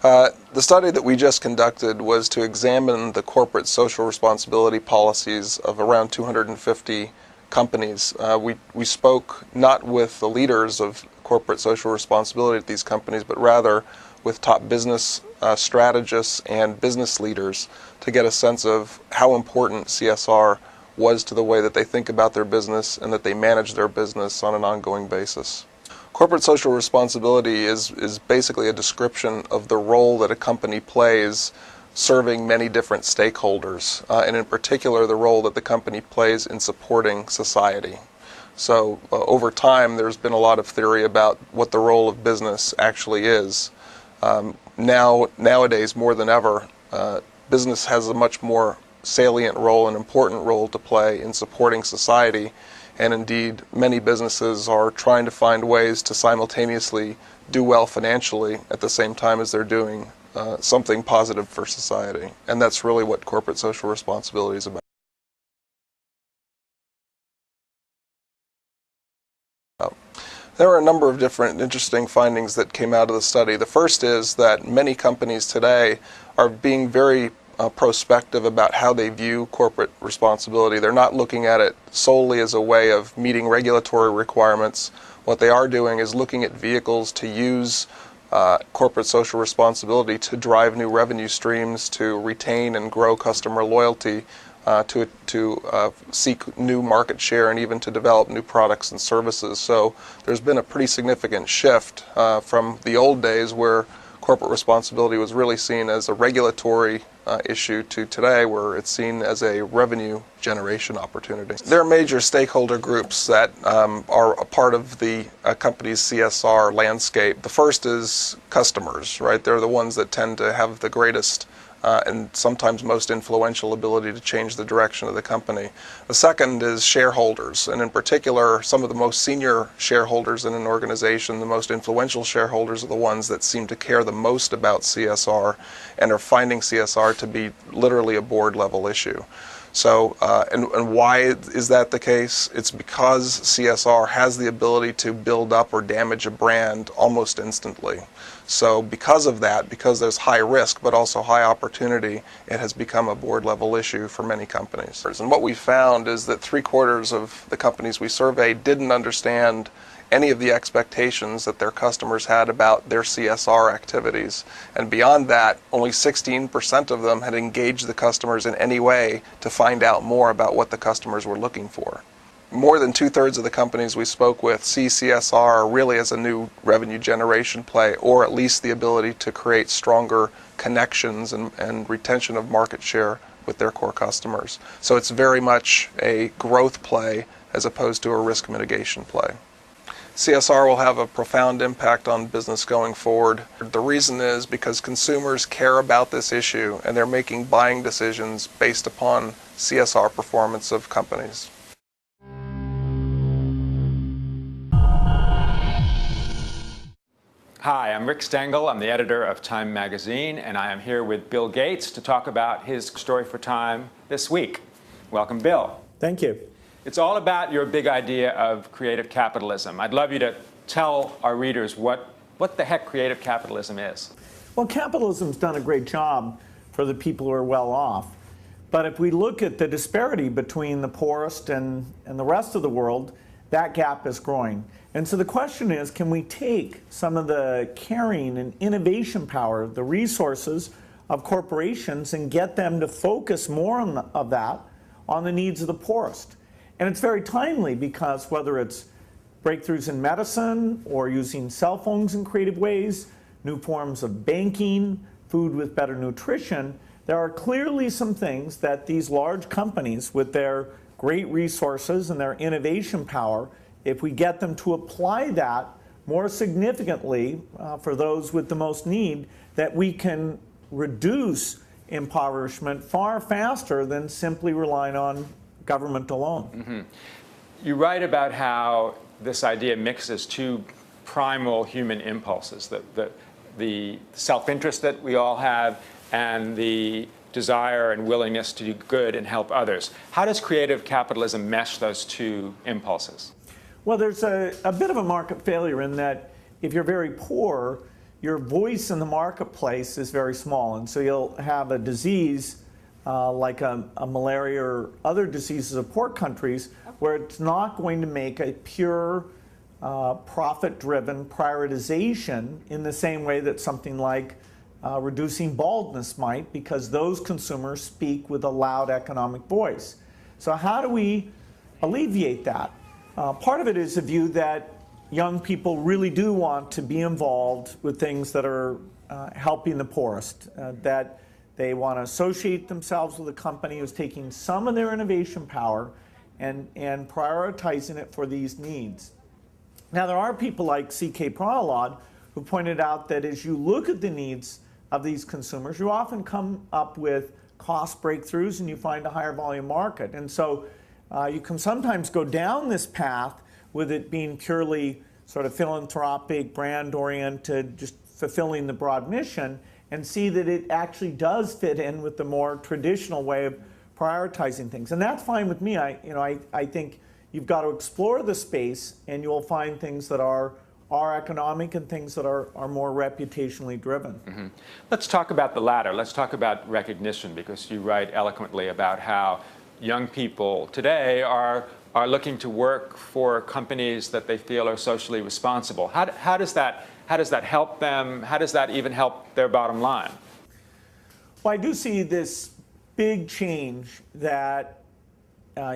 The study that we just conducted was to examine the corporate social responsibility policies of around 250 companies. We spoke not with the leaders of corporate social responsibility at these companies, but rather with top business strategists and business leaders to get a sense of how important CSR was to the way that they think about their business and that they manage their business on an ongoing basis. Corporate social responsibility is basically a description of the role that a company plays serving many different stakeholders, and in particular the role that the company plays in supporting society. So over time there's been a lot of theory about what the role of business actually is. Nowadays more than ever, business has a much more salient role and important role to play in supporting society. And indeed, many businesses are trying to find ways to simultaneously do well financially at the same time as they're doing something positive for society. And that's really what corporate social responsibility is about. There are a number of different interesting findings that came out of the study. The first is that many companies today are being very prospective about how they view corporate responsibility. They're not looking at it solely as a way of meeting regulatory requirements. What they are doing is looking at vehicles to use corporate social responsibility to drive new revenue streams, to retain and grow customer loyalty, to seek new market share, and even to develop new products and services. So there's been a pretty significant shift from the old days where corporate responsibility was really seen as a regulatory issue to today where it's seen as a revenue generation opportunity. There are major stakeholder groups that are a part of the company's CSR landscape. The first is customers, right? They're the ones that tend to have the greatest and sometimes most influential ability to change the direction of the company. The second is shareholders, and in particular, some of the most senior shareholders in an organization, the most influential shareholders are the ones that seem to care the most about CSR and are finding CSR to be literally a board level issue. So, and why is that the case? It's because CSR has the ability to build up or damage a brand almost instantly. So because of that, because there's high risk but also high opportunity, it has become a board level issue for many companies. And what we found is that 3/4 of the companies we surveyed didn't understand any of the expectations that their customers had about their CSR activities. And beyond that, only 16% of them had engaged the customers in any way to find out more about what the customers were looking for. More than 2/3 of the companies we spoke with see CSR really as a new revenue generation play, or at least the ability to create stronger connections and retention of market share with their core customers. So it's very much a growth play as opposed to a risk mitigation play. CSR will have a profound impact on business going forward. The reason is because consumers care about this issue and they're making buying decisions based upon CSR performance of companies. Hi, I'm Rick Stengel. I'm the editor of Time magazine, and I am here with Bill Gates to talk about his story for Time this week. Welcome, Bill. Thank you. It's all about your big idea of creative capitalism. I'd love you to tell our readers what the heck creative capitalism is. Well, capitalism's done a great job for the people who are well off. But if we look at the disparity between the poorest and the rest of the world, that gap is growing. And so the question is, can we take some of the caring and innovation power, the resources of corporations, and get them to focus more of that on the needs of the poorest? And it's very timely because whether it's breakthroughs in medicine or using cell phones in creative ways, new forms of banking, food with better nutrition, there are clearly some things that these large companies with their great resources and their innovation power, if we get them to apply that more significantly for those with the most need, that we can reduce impoverishment far faster than simply relying on government alone. Mm-hmm. You write about how this idea mixes two primal human impulses, the self-interest that we all have and the desire and willingness to do good and help others. How does creative capitalism mesh those two impulses? Well, there's a bit of a market failure in that if you're very poor, your voice in the marketplace is very small. And so you'll have a disease like a malaria or other diseases of poor countries where it's not going to make a pure profit-driven prioritization in the same way that something like reducing baldness might, because those consumers speak with a loud economic voice. So how do we alleviate that? Part of it is a view that young people really do want to be involved with things that are helping the poorest, that they want to associate themselves with a company who's taking some of their innovation power and prioritizing it for these needs. Now, there are people like C.K. Prahalad who pointed out that as you look at the needs of these consumers, you often come up with cost breakthroughs and you find a higher volume market. And so you can sometimes go down this path with it being purely sort of philanthropic, brand-oriented, just fulfilling the broad mission, and see that it actually does fit in with the more traditional way of prioritizing things. And that's fine with me. I think you've got to explore the space, and you'll find things that are economic and things that are more reputationally driven. Mm-hmm. Let's talk about the latter. Let's talk about recognition, because you write eloquently about how young people today are looking to work for companies that they feel are socially responsible. How does that help them? How does that even help their bottom line? Well, I do see this big change that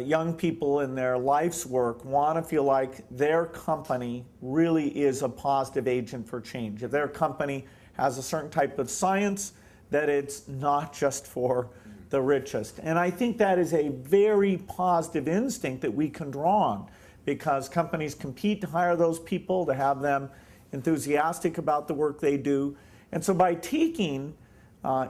young people in their life's work want to feel like their company really is a positive agent for change. If their company has a certain type of science, that it's not just for the richest. And I think that is a very positive instinct that we can draw on, because companies compete to hire those people, to have them enthusiastic about the work they do. And so by taking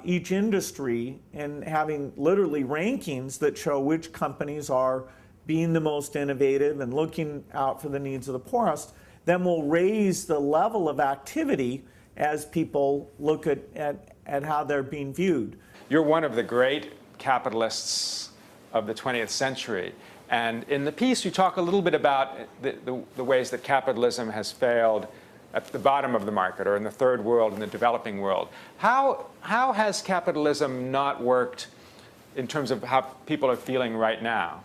each industry and having literally rankings that show which companies are being the most innovative and looking out for the needs of the poorest, then we'll raise the level of activity as people look at how they're being viewed. You're one of the great capitalists of the 20th century. And in the piece, you talk a little bit about the ways that capitalism has failed at the bottom of the market, or in the third world, in the developing world. How has capitalism not worked in terms of how people are feeling right now?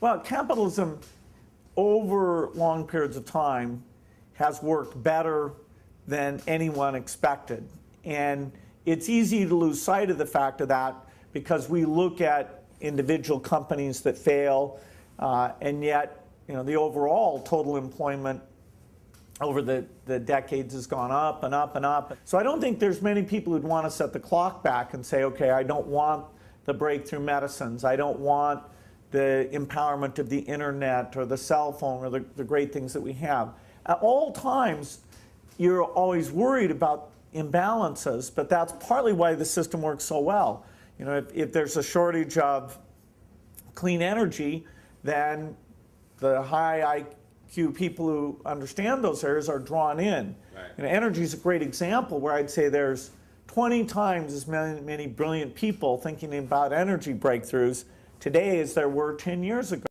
Well, capitalism over long periods of time has worked better than anyone expected. And it's easy to lose sight of the fact of that, because we look at individual companies that fail, and yet the overall total employment over the decades has gone up and up and up. So I don't think there's many people who'd want to set the clock back and say, okay, I don't want the breakthrough medicines, I don't want the empowerment of the internet or the cell phone or the great things that we have. At all times, you're always worried about imbalances, but that's partly why the system works so well. If there's a shortage of clean energy, then the high IQ people who understand those areas are drawn in. Right. Energy is a great example where I'd say there's 20 times as many brilliant people thinking about energy breakthroughs today as there were 10 years ago.